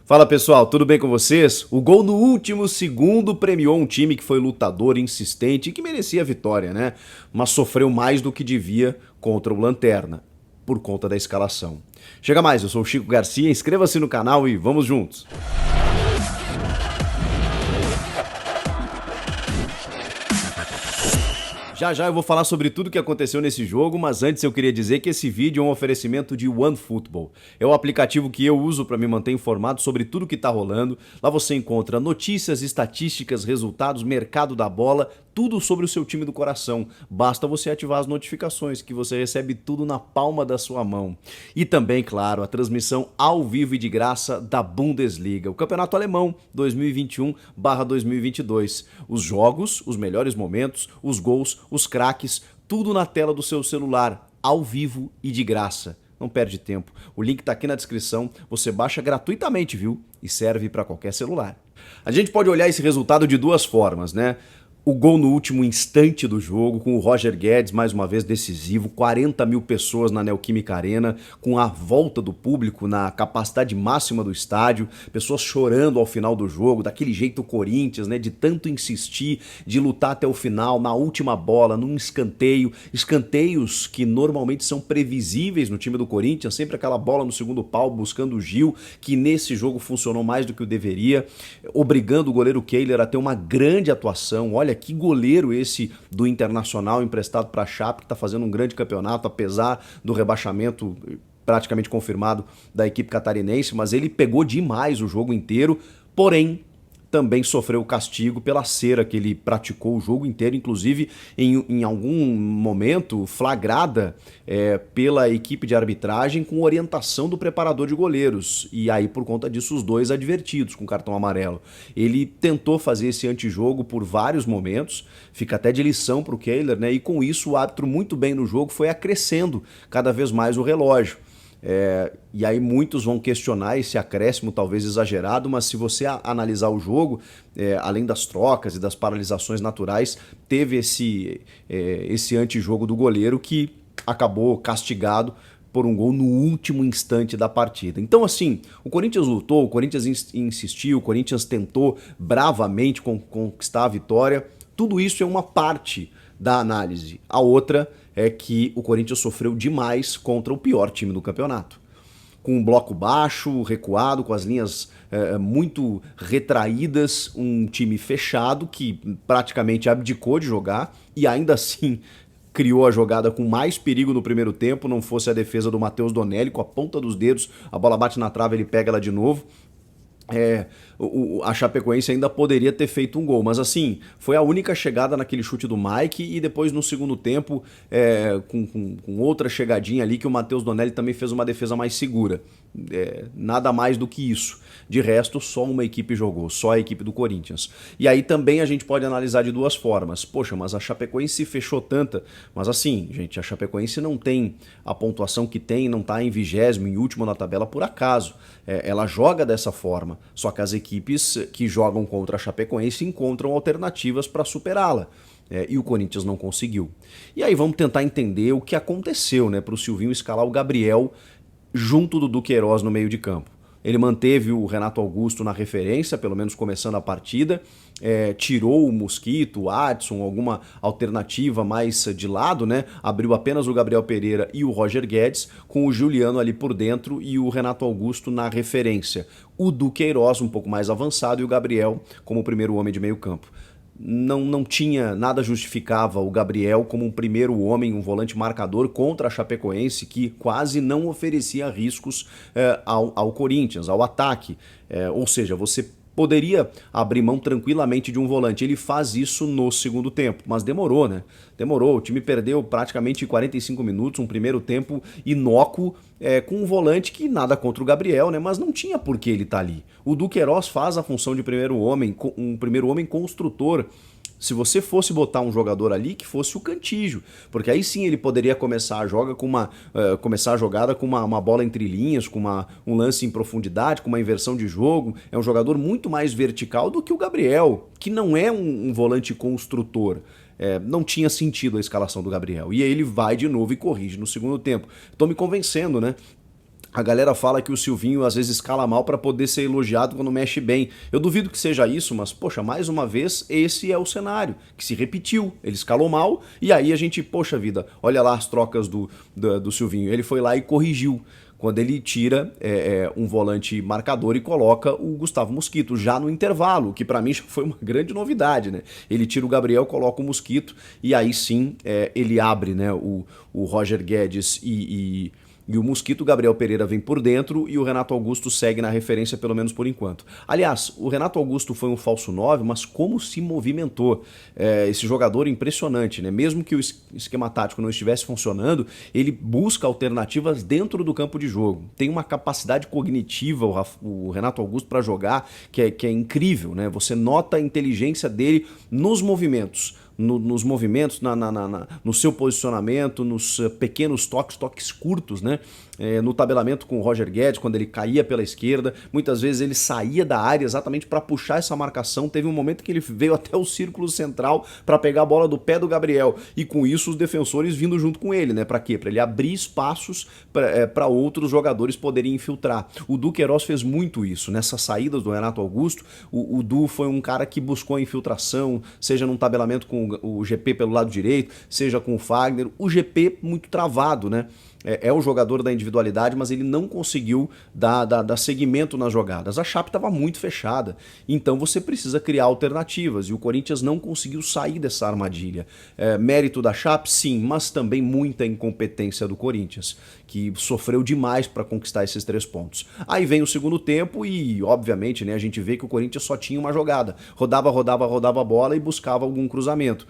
Fala pessoal, tudo bem com vocês? O gol no último segundo premiou um time que foi lutador, insistente e que merecia a vitória, né? Mas sofreu mais do que devia contra o Lanterna, por conta da escalação. Chega mais, eu sou o Chico Garcia, inscreva-se no canal e vamos juntos! Já já eu vou falar sobre tudo o que aconteceu nesse jogo, mas antes eu queria dizer que esse vídeo é um oferecimento de OneFootball. É o aplicativo que eu uso para me manter informado sobre tudo que tá rolando. Lá você encontra notícias, estatísticas, resultados, mercado da bola, tudo sobre o seu time do coração. Basta você ativar as notificações que você recebe tudo na palma da sua mão. E também, claro, a transmissão ao vivo e de graça da Bundesliga, o Campeonato Alemão 2021/2022. Os jogos, os melhores momentos, os gols, os craques, tudo na tela do seu celular, ao vivo e de graça. Não perde tempo. O link tá aqui na descrição, você baixa gratuitamente, viu? E serve para qualquer celular. A gente pode olhar esse resultado de duas formas, né? O gol no último instante do jogo, com o Roger Guedes mais uma vez decisivo, 40 mil pessoas na Neoquímica Arena, com a volta do público na capacidade máxima do estádio, pessoas chorando ao final do jogo, daquele jeito Corinthians, né, de tanto insistir, de lutar até o final, na última bola, num escanteio, escanteios que normalmente são previsíveis no time do Corinthians, sempre aquela bola no segundo pau buscando o Gil, que nesse jogo funcionou mais do que o deveria, obrigando o goleiro Kehler a ter uma grande atuação. Olha que goleiro esse do Internacional emprestado para a Chape, que está fazendo um grande campeonato, apesar do rebaixamento praticamente confirmado da equipe catarinense, mas ele pegou demais o jogo inteiro, porém também sofreu castigo pela cera que ele praticou o jogo inteiro, inclusive em algum momento flagrada pela equipe de arbitragem com orientação do preparador de goleiros. E aí, por conta disso, os dois advertidos com cartão amarelo. Ele tentou fazer esse antijogo por vários momentos, fica até de lição para o Kehler, né? E com isso o árbitro muito bem no jogo foi acrescendo cada vez mais o relógio. E aí muitos vão questionar esse acréscimo talvez exagerado, mas se você analisar o jogo, além das trocas e das paralisações naturais, teve esse antijogo do goleiro que acabou castigado por um gol no último instante da partida. Então assim, o Corinthians lutou, o Corinthians insistiu, o Corinthians tentou bravamente conquistar a vitória. Tudo isso é uma parte da análise. A outra é que o Corinthians sofreu demais contra o pior time do campeonato. Com um bloco baixo, recuado, com as linhas muito retraídas, um time fechado que praticamente abdicou de jogar e ainda assim criou a jogada com mais perigo no primeiro tempo, não fosse a defesa do Matheus Donelli, com a ponta dos dedos, a bola bate na trave, ele pega ela de novo. A Chapecoense ainda poderia ter feito um gol, mas assim, foi a única chegada naquele chute do Mike e depois no segundo tempo, com outra chegadinha ali que o Matheus Donelli também fez uma defesa mais segura. Nada mais do que isso. De resto, só uma equipe jogou, só a equipe do Corinthians. E aí também a gente pode analisar de duas formas. Poxa, mas a Chapecoense fechou tanta. Mas assim, gente, a Chapecoense não tem a pontuação que tem, não está em 20º, em último na tabela por acaso. Ela joga dessa forma, só que as equipes que jogam contra a Chapecoense encontram alternativas para superá-la. E o Corinthians não conseguiu. E aí vamos tentar entender o que aconteceu, né, para o Silvinho escalar o Gabriel junto do Duqueiroz no meio de campo. Ele manteve o Renato Augusto na referência, pelo menos começando a partida, tirou o Mosquito, o Adson, alguma alternativa mais de lado, né? Abriu apenas o Gabriel Pereira e o Roger Guedes, com o Juliano ali por dentro e o Renato Augusto na referência. O Duqueiroz um pouco mais avançado e o Gabriel como o primeiro homem de meio campo. Não tinha nada justificava o Gabriel como um primeiro homem, um volante marcador contra a Chapecoense, que quase não oferecia riscos ao Corinthians, ao ataque. Ou seja, você poderia abrir mão tranquilamente de um volante. Ele faz isso no segundo tempo, mas demorou, né? Demorou. O time perdeu praticamente 45 minutos, um primeiro tempo inócuo, com um volante que nada contra o Gabriel, né? Mas não tinha por que ele estar ali. O Duqueiroz faz a função de primeiro homem, um primeiro homem construtor. Se você fosse botar um jogador ali, que fosse o Cantígio, porque aí sim ele poderia começar a jogada com uma bola entre linhas, com um lance em profundidade, com uma inversão de jogo. É um jogador muito mais vertical do que o Gabriel, que não é um volante construtor. Não tinha sentido a escalação do Gabriel. E aí ele vai de novo e corrige no segundo tempo. Tô me convencendo, né? A galera fala que o Silvinho às vezes escala mal para poder ser elogiado quando mexe bem. Eu duvido que seja isso, mas poxa, mais uma vez esse é o cenário que se repetiu. Ele escalou mal e aí a gente, poxa vida, olha lá as trocas do Silvinho. Ele foi lá e corrigiu quando ele tira um volante marcador e coloca o Gustavo Mosquito, já no intervalo, que para mim já foi uma grande novidade, né? Ele tira o Gabriel, coloca o Mosquito e aí sim ele abre, né, o Roger Guedes e o Mosquito. Gabriel Pereira vem por dentro e o Renato Augusto segue na referência, pelo menos por enquanto. Aliás, o Renato Augusto foi um falso 9, mas como se movimentou. Esse jogador impressionante, né? Mesmo que o esquema tático não estivesse funcionando, ele busca alternativas dentro do campo de jogo. Tem uma capacidade cognitiva, o Renato Augusto, para jogar que é incrível, né? Você nota a inteligência dele nos movimentos. Nos movimentos, no seu posicionamento, nos pequenos toques curtos, né? No tabelamento com o Roger Guedes, quando ele caía pela esquerda, muitas vezes ele saía da área exatamente para puxar essa marcação. Teve um momento que ele veio até o círculo central para pegar a bola do pé do Gabriel e com isso os defensores vindo junto com ele, né? Para quê? Para ele abrir espaços para outros jogadores poderem infiltrar. O Du Queiroz fez muito isso nessas saídas do Renato Augusto. O Du foi um cara que buscou a infiltração, seja num tabelamento com o GP pelo lado direito, seja com o Fagner. O GP muito travado, né? É o jogador da individualidade, mas ele não conseguiu dar seguimento nas jogadas. A Chape estava muito fechada, então você precisa criar alternativas, e o Corinthians não conseguiu sair dessa armadilha. Mérito da Chape, sim, mas também muita incompetência do Corinthians, que sofreu demais para conquistar esses 3 pontos. Aí vem o segundo tempo e, obviamente, né, a gente vê que o Corinthians só tinha uma jogada. Rodava a bola e buscava algum cruzamento.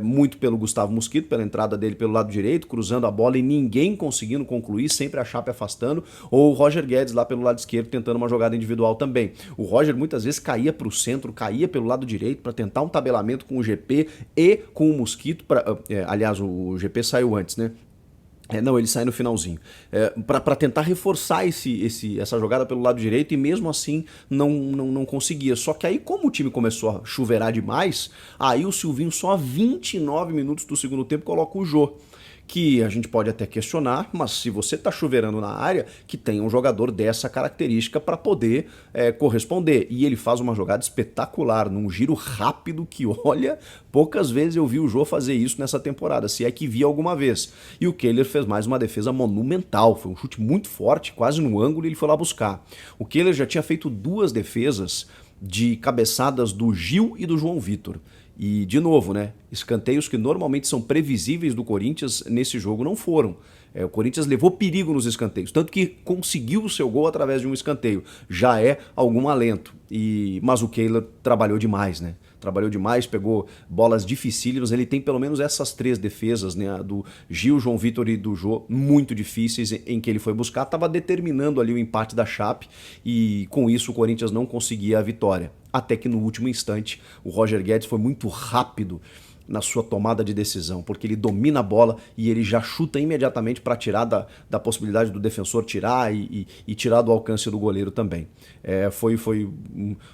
Muito pelo Gustavo Mosquito, pela entrada dele pelo lado direito, cruzando a bola e ninguém conseguindo concluir, sempre a Chape afastando, ou o Roger Guedes lá pelo lado esquerdo tentando uma jogada individual também. O Roger muitas vezes caía para o centro, caía pelo lado direito para tentar um tabelamento com o GP e com o Mosquito. Aliás, o GP saiu antes, né? Não, ele sai no finalzinho. Para tentar reforçar essa jogada pelo lado direito e mesmo assim não conseguia. Só que aí, como o time começou a chuveirar demais, aí o Silvinho só a 29 minutos do segundo tempo coloca o Jô. Que a gente pode até questionar, mas se você está chuveirando na área, que tenha um jogador dessa característica para poder corresponder. E ele faz uma jogada espetacular, num giro rápido que, olha, poucas vezes eu vi o Jô fazer isso nessa temporada, se é que vi alguma vez. E o Kehler fez mais uma defesa monumental, foi um chute muito forte, quase no ângulo, e ele foi lá buscar. O Kehler já tinha feito 2 defesas de cabeçadas do Gil e do João Vitor. E, de novo, né, escanteios que normalmente são previsíveis do Corinthians nesse jogo não foram. O Corinthians levou perigo nos escanteios, tanto que conseguiu o seu gol através de um escanteio. Já é algum alento. Mas o Kehler trabalhou demais, né? Trabalhou demais, pegou bolas dificílimas. Ele tem pelo menos essas 3 defesas, né? Do Gil, João Vitor e do Jô, muito difíceis, em que ele foi buscar. Estava determinando ali o empate da Chape e com isso o Corinthians não conseguia a vitória. Até que no último instante o Roger Guedes foi muito rápido na sua tomada de decisão, porque ele domina a bola e ele já chuta imediatamente para tirar da possibilidade do defensor tirar e tirar do alcance do goleiro também. Foi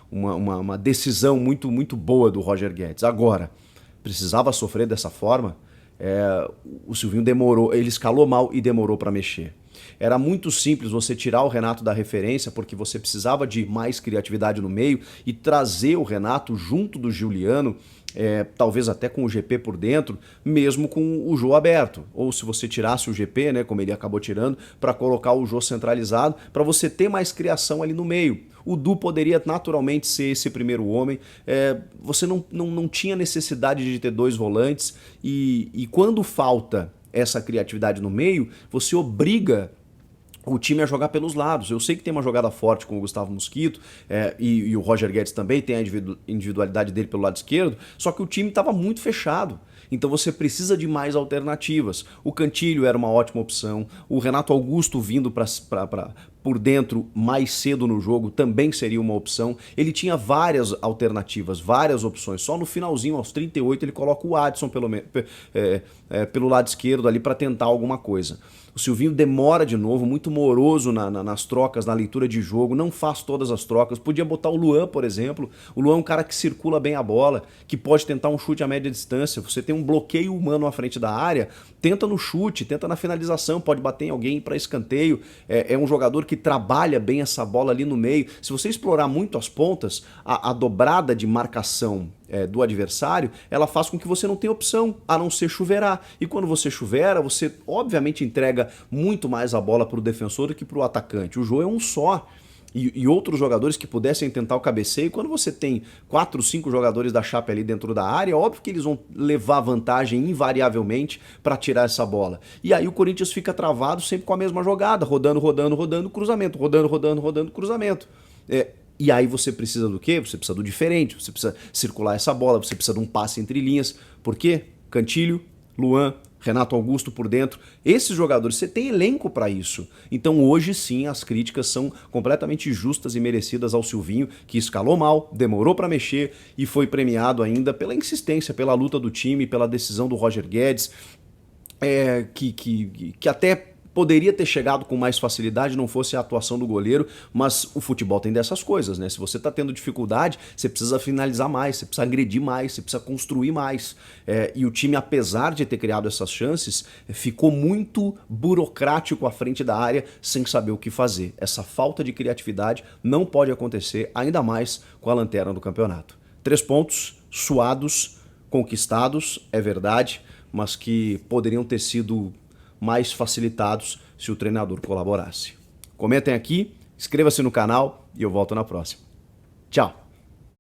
uma decisão muito, muito boa do Roger Guedes. Agora, precisava sofrer dessa forma? O Silvinho demorou, ele escalou mal e demorou para mexer. Era muito simples você tirar o Renato da referência, porque você precisava de mais criatividade no meio e trazer o Renato junto do Giuliano, talvez até com o GP por dentro, mesmo com o Jô aberto. Ou se você tirasse o GP, né, como ele acabou tirando, para colocar o Jô centralizado, para você ter mais criação ali no meio. O Du poderia naturalmente ser esse primeiro homem. Você não tinha necessidade de ter 2 volantes e quando falta essa criatividade no meio, você obriga o time a jogar pelos lados. Eu sei que tem uma jogada forte com o Gustavo Mosquito e o Roger Guedes também tem a individualidade dele pelo lado esquerdo, só que o time estava muito fechado. Então você precisa de mais alternativas. O Cantilho era uma ótima opção, o Renato Augusto vindo para por dentro mais cedo no jogo também seria uma opção. Ele tinha várias alternativas, várias opções. Só no finalzinho, aos 38, ele coloca o Adson pelo lado esquerdo ali para tentar alguma coisa. O Silvinho demora de novo, muito moroso nas trocas, na leitura de jogo, não faz todas as trocas. Podia botar o Luan, por exemplo. O Luan é um cara que circula bem a bola, que pode tentar um chute a média distância. Você tem um bloqueio humano à frente da área, tenta no chute, tenta na finalização, pode bater em alguém para escanteio. É um jogador que trabalha bem essa bola ali no meio. Se você explorar muito as pontas, a dobrada de marcação do adversário, ela faz com que você não tenha opção a não ser chuveirar. E quando você chuveira, você obviamente entrega muito mais a bola para o defensor do que para o atacante. O jogo é um só. E outros jogadores que pudessem tentar o cabeceio, quando você tem 4, 5 jogadores da Chape ali dentro da área, óbvio que eles vão levar vantagem invariavelmente para tirar essa bola. E aí o Corinthians fica travado sempre com a mesma jogada, rodando, cruzamento, rodando, cruzamento. E aí você precisa do quê? Você precisa do diferente, você precisa circular essa bola, você precisa de um passe entre linhas. Por quê? Cantilho, Luan, Renato Augusto por dentro. Esses jogadores, você tem elenco para isso. Então hoje sim as críticas são completamente justas e merecidas ao Silvinho, que escalou mal, demorou para mexer e foi premiado ainda pela insistência, pela luta do time, pela decisão do Roger Guedes, que até poderia ter chegado com mais facilidade, não fosse a atuação do goleiro, mas o futebol tem dessas coisas, né? Se você tá tendo dificuldade, você precisa finalizar mais, você precisa agredir mais, você precisa construir mais. E o time, apesar de ter criado essas chances, ficou muito burocrático à frente da área, sem saber o que fazer. Essa falta de criatividade não pode acontecer, ainda mais com a lanterna do campeonato. 3 pontos suados, conquistados, é verdade, mas que poderiam ter sido mais facilitados se o treinador colaborasse. Comentem aqui, inscreva-se no canal e eu volto na próxima. Tchau!